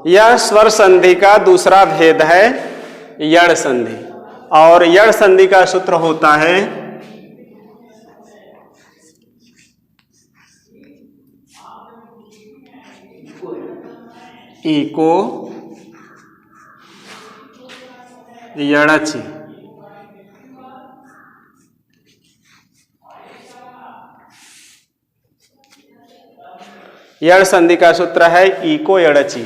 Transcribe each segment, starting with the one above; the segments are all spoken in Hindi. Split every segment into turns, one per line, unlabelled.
यह स्वर संधि का दूसरा भेद है यड़ संधि, और यड़ संधि का सूत्र होता है इको यड़चि। यड़ संधि का सूत्र है इको यड़चि।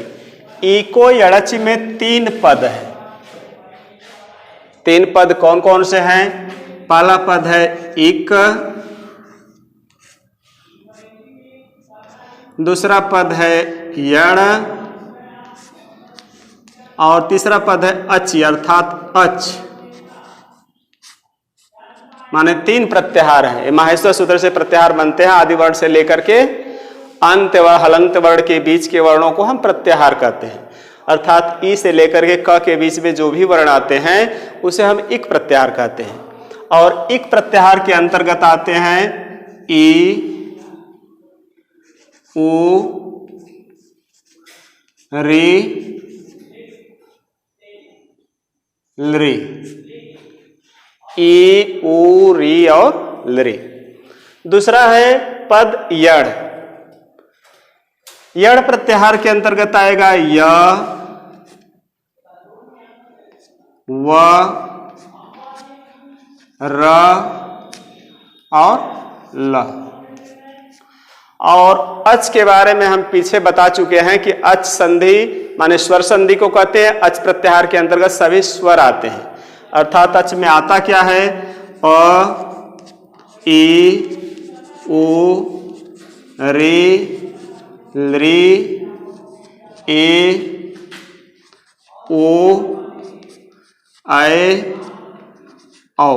इको यड़चि में 3 पद है। 3 पद कौन कौन से हैं? पहला पद है इक, दूसरा पद है यड़, और तीसरा पद है अचि अर्थात अच। माने 3 प्रत्याहार हैं। माहेश्वर सूत्र से प्रत्याहार बनते हैं। आदि वर्ण से लेकर के अंत व हलंत वर्ण के बीच के वर्णों को हम प्रत्याहार कहते हैं। अर्थात ई से लेकर के क के बीच में जो भी वर्ण आते हैं उसे हम इक प्रत्याहार कहते हैं। और इक प्रत्याहार के अंतर्गत आते हैं ई, उ, री, लृ। ई, उ, री और लृ। दूसरा है पद यड़। यड़ प्रत्याहार के अंतर्गत आएगा य, व, र और ल। और अच के बारे में हम पीछे बता चुके हैं कि अच संधि माने स्वर संधि को कहते हैं। अच प्रत्याहार के अंतर्गत सभी स्वर आते हैं। अर्थात अच में आता क्या है? अ, ई, उ, री, लृ, ए, ओ, ऐ, औ।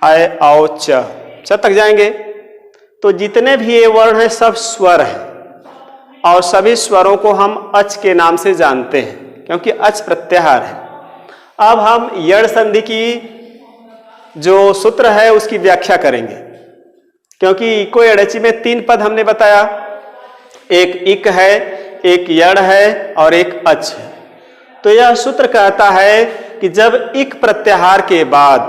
ऐ, औ, च तक जाएंगे। तो जितने भी ये वर्ण हैं सब स्वर हैं, और सभी स्वरों को हम अच के नाम से जानते हैं क्योंकि अच प्रत्याहार है। अब हम यड़ संधि की जो सूत्र है उसकी व्याख्या करेंगे, क्योंकि इको यड़चि में 3 पद हमने बताया। एक इक है, एक यड़ है और एक अच है। तो यह सूत्र कहता है कि जब इक प्रत्याहार के बाद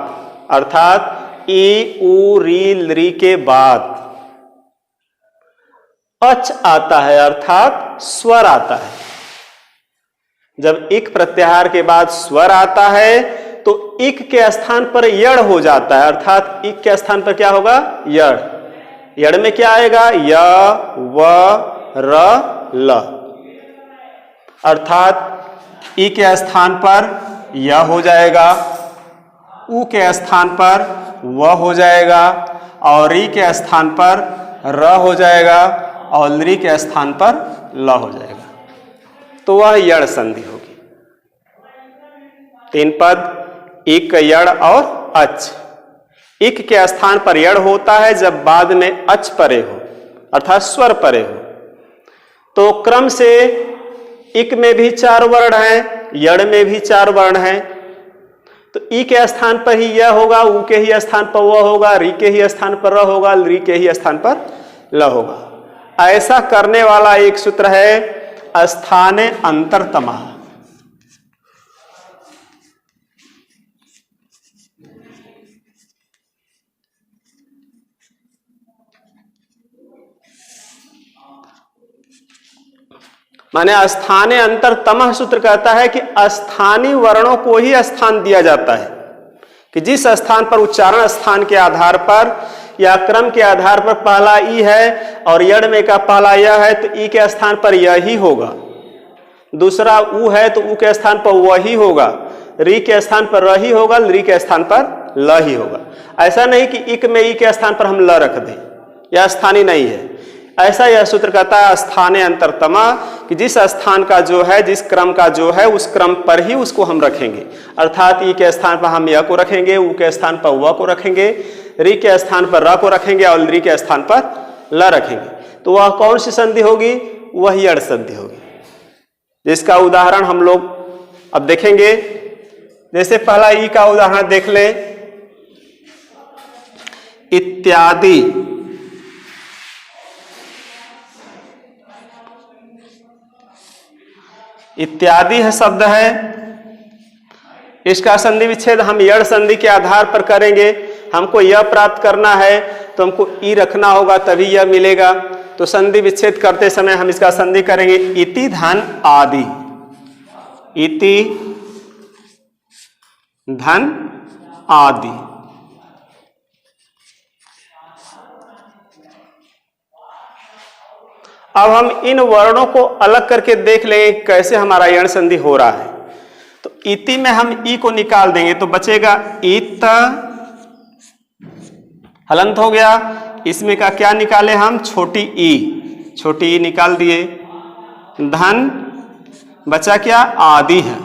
अर्थात ई, उ, री, लृ के बाद अच आता है अर्थात स्वर आता है। जब इक प्रत्याहार के बाद स्वर आता है तो इक के स्थान पर यड़ हो जाता है। अर्थात इक के स्थान पर क्या होगा? यड़। यड़ में क्या आएगा? य, व, र, ल। अर्थात ई के स्थान पर य हो जाएगा, उ के स्थान पर व हो जाएगा, और री के स्थान पर र हो जाएगा, और लृ के स्थान पर ल हो जाएगा। तो वह यड़ संधि होगी। 3 पद इक, यड़ और अच। इक के स्थान पर यड़ होता है जब बाद में अच परे हो अर्थात स्वर परे हो। तो क्रम से इक में भी 4 वर्ण हैं, यड़ में भी 4 वर्ण हैं। तो ई के स्थान पर ही यह होगा, उ के ही स्थान पर वह होगा, री के ही स्थान पर र होगा, लृ के ही स्थान पर ल होगा। ऐसा करने वाला एक सूत्र है स्थाने अंतरतमा। माने स्थाने अंतरतमः सूत्र कहता है कि स्थानीय वर्णों को ही स्थान दिया जाता है, कि जिस स्थान पर उच्चारण स्थान के आधार पर या क्रम के आधार पर पहला ई है और यड़ में का पहला यह है तो ई के स्थान पर यह ही होगा। दूसरा उ है तो उ के स्थान पर वही होगा, री के स्थान पर र ही होगा, लृ के स्थान पर ल ही होगा। ऐसा नहीं कि इक में ई के स्थान पर हम ल रख दें, यह स्थानीय नहीं है। ऐसा यह सूत्र कहता है स्थाने अंतरतमा, कि जिस स्थान का जो है, जिस क्रम का जो है उस क्रम पर ही उसको हम रखेंगे। अर्थात ई के स्थान पर हम य को रखेंगे, उ के स्थान पर व को रखेंगे, री के स्थान पर र को रखेंगे और लृ के स्थान पर ल रखेंगे। तो वह कौन सी संधि होगी? वह यड़ संधि होगी, जिसका उदाहरण हम लोग अब देखेंगे। जैसे पहला ई का उदाहरण देख ले, इत्यादि। इत्यादि है शब्द है, इसका संधि विच्छेद हम यण संधि के आधार पर करेंगे। हमको यह प्राप्त करना है तो हमको ई रखना होगा, तभी यह मिलेगा। तो संधि विच्छेद करते समय हम इसका संधि करेंगे इति धन आदि, इति धन आदि। अब हम इन वर्णों को अलग करके देख लेंगे कैसे हमारा यण संधि हो रहा है। तो इति में हम ई को निकाल देंगे तो बचेगा इत, हलंत हो गया। इसमें का क्या निकाले हम, छोटी ई निकाल दिए। धन बचा क्या, आदि है।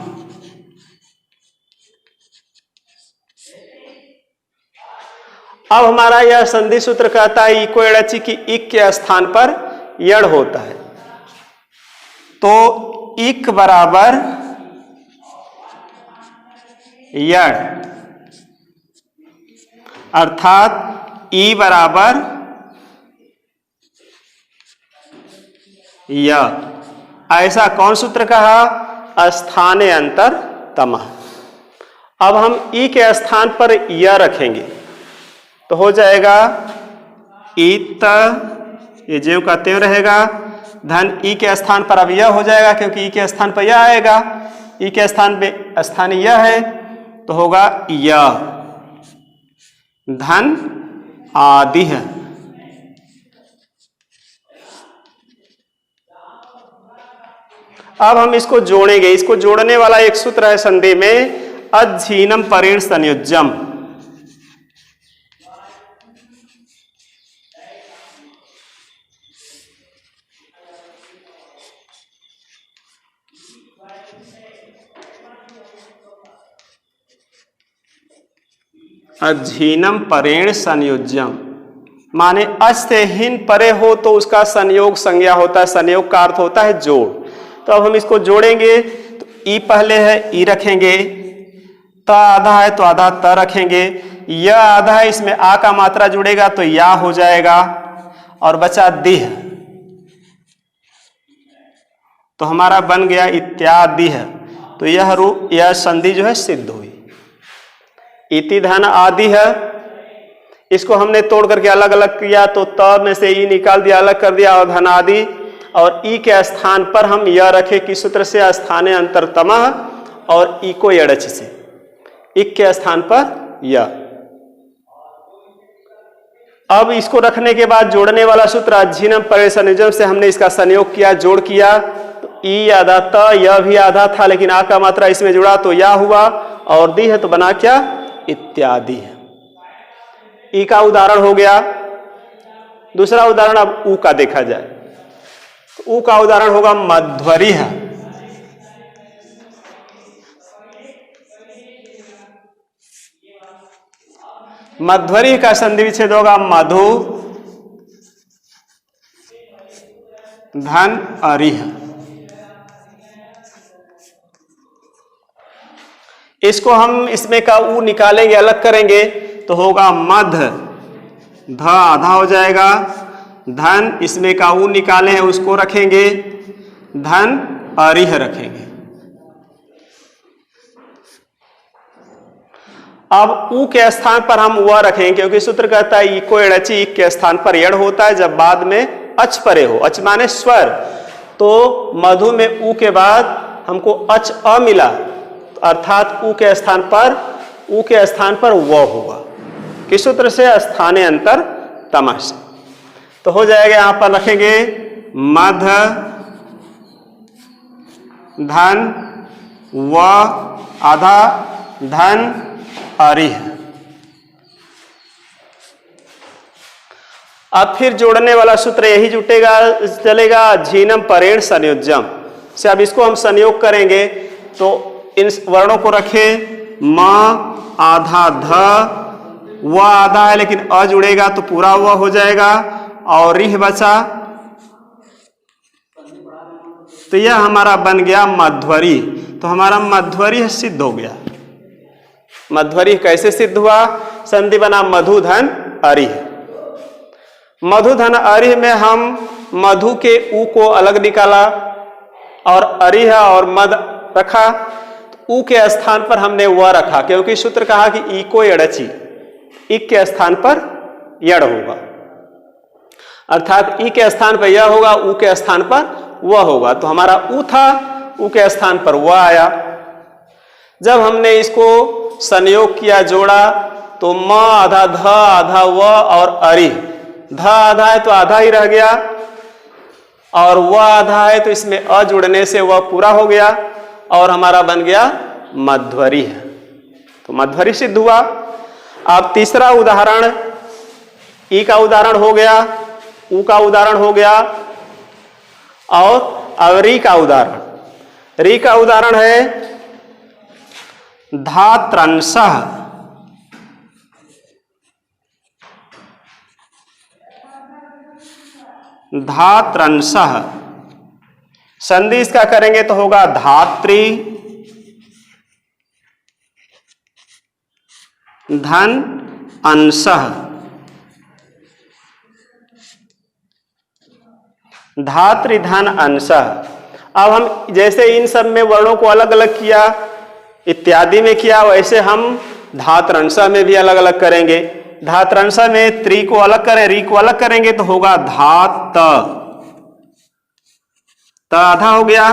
अब हमारा यह संधि सूत्र कहता है इको एड़ची की इक के स्थान पर यण होता है। तो इक बराबर यण, अर्थात ई बराबर य। ऐसा कौन सूत्र कहा, स्थाने अंतर तमः। अब हम ई के स्थान पर य रखेंगे तो हो जाएगा इत, ये जेव का त्यों रहेगा। धन ई के स्थान पर अब यह हो जाएगा क्योंकि ई के स्थान पर यह आएगा, ई के स्थान पे स्थान यह है तो होगा यह। धन आदि है। अब हम इसको जोड़ेंगे। इसको जोड़ने वाला एक सूत्र है संधि में, अझीनम परेण संयोज्यम। अझीनम परेण संयोज्यम माने अच से हीन परे हो तो उसका संयोग संज्ञा होता है, संयोग का अर्थ होता है जोड़। तो अब हम इसको जोड़ेंगे तो ई पहले है, ई रखेंगे, त आधा है तो आधा त रखेंगे, यह आधा है, इसमें आ का मात्रा जुड़ेगा तो या हो जाएगा, और बचा दिह तो हमारा बन गया इत्यादि है। तो यह रूप, यह संधि जो है सिद्ध हुई। इति धन आदि है, इसको हमने तोड़ करके अलग अलग किया तो त में से ई निकाल दिया, अलग कर दिया, और धन आदि, और ई के स्थान पर हम यह रखे किस सूत्र से, स्थाने अंतरतमः, और ई को यड़च से, इक के स्थान पर यह। अब इसको रखने के बाद जोड़ने वाला सूत्र अझीनम परेण संयोज्यम से हमने इसका संयोग किया, जोड़ किया तो ई आधा त, यह भी आधा था लेकिन आ का मात्रा इसमें जुड़ा तो या हुआ, और दी है तो बना क्या, इत्यादि है। ई का उदाहरण हो गया। दूसरा उदाहरण अब ऊ का देखा जाए तो ऊ का उदाहरण होगा मध्वरी है। मध्वरी का संधि विच्छेद होगा मधु धन अरिह। इसको हम इसमें का ऊ निकालेंगे, अलग करेंगे तो होगा मध, ध आधा हो जाएगा, धन इसमें का ऊ निकाले हैं उसको रखेंगे, धन अरिह रखेंगे। अब ऊ के स्थान पर हम वह रखेंगे क्योंकि सूत्र कहता है इको एड़ची, इक के स्थान पर यड़ होता है जब बाद में अच परे हो, अच माने स्वर। तो मधु में ऊ के बाद हमको अच अ मिला, अर्थात ऊ के स्थान पर व होगा, किस सूत्र से, स्थाने अंतर तमः से। तो हो जाएगा, यहां पर रखेंगे मध धन व आधा धन अरिह। अब फिर जोड़ने वाला सूत्र यही जुटेगा, चलेगा झीनम परेण संयोज्यम से। अब इसको हम संयोग करेंगे तो इन वर्णों को रखें, म आधा ध, व आधा है लेकिन अ जुड़ेगा तो पूरा व हो जाएगा, और रिह बचा तो यह हमारा बन गया मध्वरी। तो हमारा मध्वरी सिद्ध हो गया। मध्वरी कैसे सिद्ध हुआ, संधि बना मधुधन अरिह। मधुधन अरिह में हम मधु के ऊ को अलग निकाला, और अरि है और मद रखा, तो ऊ के स्थान पर हमने व रखा, क्योंकि सूत्र कहा कि इको एड़ची, इक के स्थान पर यड़ होगा, अर्थात ई के स्थान पर यह होगा, ऊ के स्थान पर वह होगा। तो हमारा ऊ था, ऊ के स्थान पर वह आया। जब हमने इसको संयोग किया, जोड़ा, तो म आधा ध आधा व और अरि, ध आधा है तो आधा ही रह गया और व आधा है तो इसमें अ जुड़ने से वह पूरा हो गया और हमारा बन गया मध्वरी है। तो मध्वरी सिद्ध हुआ। अब तीसरा उदाहरण, ई का उदाहरण हो गया, ऊ का उदाहरण हो गया और अब री का उदाहरण। री का उदाहरण है धात्रंशः, धात्रंशः। संधि इसका करेंगे तो होगा धात्री धन अंशः, धात्री धन अंशः। अब हम जैसे इन सब में वर्णों को अलग अलग किया, इत्यादि में किया, वैसे हम धात्रंशः में भी अलग अलग करेंगे। धात्रंशः में त्रि को अलग करें, री को अलग करेंगे तो होगा धात, त आधा हो गया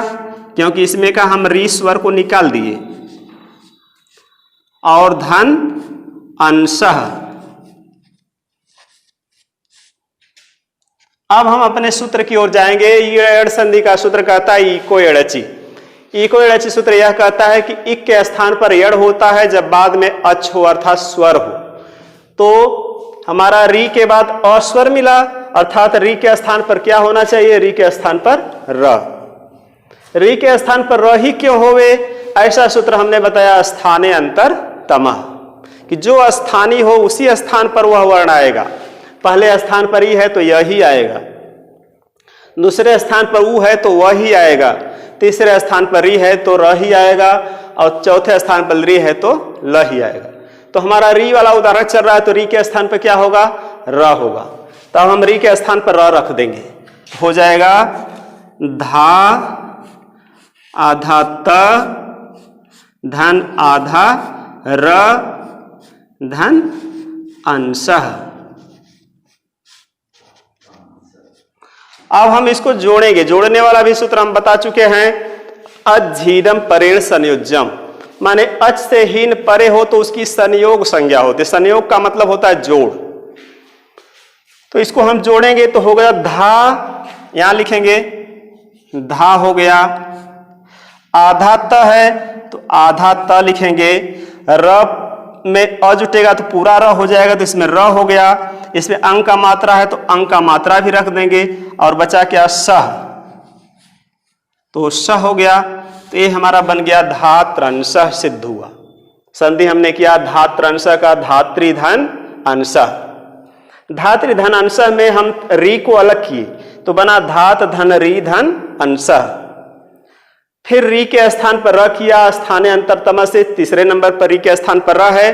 क्योंकि इसमें का हम री स्वर को निकाल दिए, और धन अंशः। अब हम अपने सूत्र की ओर जाएंगे। एड़ संधि का सूत्र कहता है इको एड़ची। इको एड़ची सूत्र यह कहता है कि इक के स्थान पर एड़ होता है जब बाद में अच हो अर्थात स्वर हो। तो हमारा री के बाद अस्वर मिला, अर्थात री के स्थान पर क्या होना चाहिए? री के स्थान पर र। री के स्थान पर र ही क्यों होवे? ऐसा सूत्र हमने बताया स्थाने अंतर तमः, कि जो स्थानीय हो उसी स्थान पर वह वर्ण आएगा। पहले स्थान पर ई है तो यह ही आएगा, दूसरे स्थान पर ऊ है तो वह ही आएगा, तीसरे स्थान पर री है तो र ही आएगा, और चौथे स्थान पर री है तो ल ही आएगा। तो हमारा री वाला उदाहरण चल रहा है तो री के स्थान पर क्या होगा? र होगा। तो हम री के स्थान पर र रख देंगे, हो जाएगा धा आधा त धन आधा र धन अंशः। अब हम इसको जोड़ेंगे। जोड़ने वाला भी सूत्र हम बता चुके हैं, अज्झीदम परेण संयोज्यम, माने अच से हीन परे हो तो उसकी संयोग संज्ञा होती है। संयोग का मतलब होता है जोड़। तो इसको हम जोड़ेंगे तो हो गया धा, यहां लिखेंगे धा हो गया, आधा त है तो आधा त लिखेंगे, र में अ जुटेगा तो पूरा र हो जाएगा तो इसमें र हो गया, इसमें अंक का मात्रा है तो अंक का मात्रा भी रख देंगे, और बचा क्या? सह, तो सह हो गया। तो ये हमारा बन गया धात्रंशः सिद्ध हुआ। संधि हमने किया धात्रंशः का धात्री धन अंशः। धात्री धन अंशः में हम री को अलग किए तो बना धात धन री धन अंशः। फिर री के स्थान पर र किया, स्थाने अंतरतम से तीसरे नंबर पर री के स्थान पर र है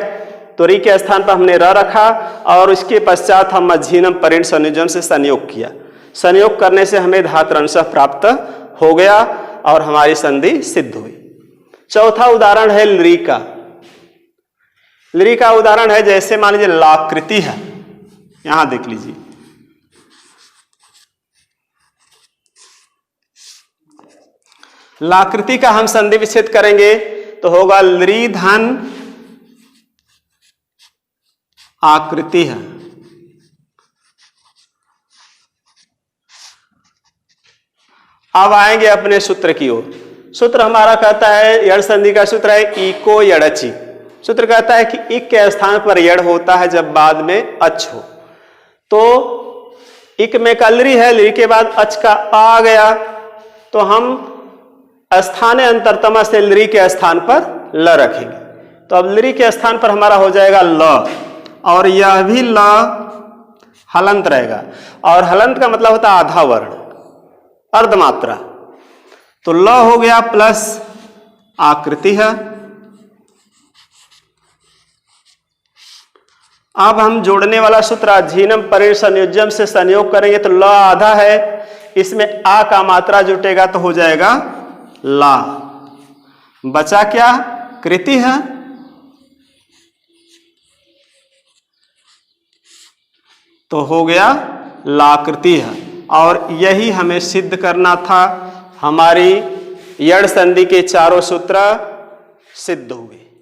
तो री के स्थान पर हमने र रखा, और इसके पश्चात हम अज्झीनम परेण संयोजन से संयोग किया। संयोग करने से हमें धात्रंशः प्राप्त हो गया और हमारी संधि सिद्ध हुई। चौथा उदाहरण है लृ का। लृ का उदाहरण है जैसे मान लीजिए लाकृति है, यहां देख लीजिए, लाकृति का हम संधि विच्छेद करेंगे तो होगा लृ धन आकृति है। अब आएंगे अपने सूत्र की ओर। सूत्र हमारा कहता है, यड़ संधि का सूत्र है इको यड़ची। सूत्र कहता है कि इक के स्थान पर यड़ होता है जब बाद में अच हो। तो इक में का लृ है, लृ के बाद अच का आ गया तो हम स्थाने अंतरतम से लृ के स्थान पर ल रखेंगे। तो अब लृ के स्थान पर हमारा हो जाएगा ल, और यह भी ल हलंत रहेगा, और हलंत का मतलब होता है आधा वर्ण, अर्धमात्रा। तो ल हो गया प्लस आकृति है। अब हम जोड़ने वाला सूत्र अज्झीनम परेण संयोज्यम से संयोग करेंगे तो ल आधा है, इसमें आ का मात्रा जुटेगा तो हो जाएगा ला, बचा क्या? कृति है, तो हो गया लाकृति है। और यही हमें सिद्ध करना था। हमारी यड़ संधि के चारों सूत्र सिद्ध हुए।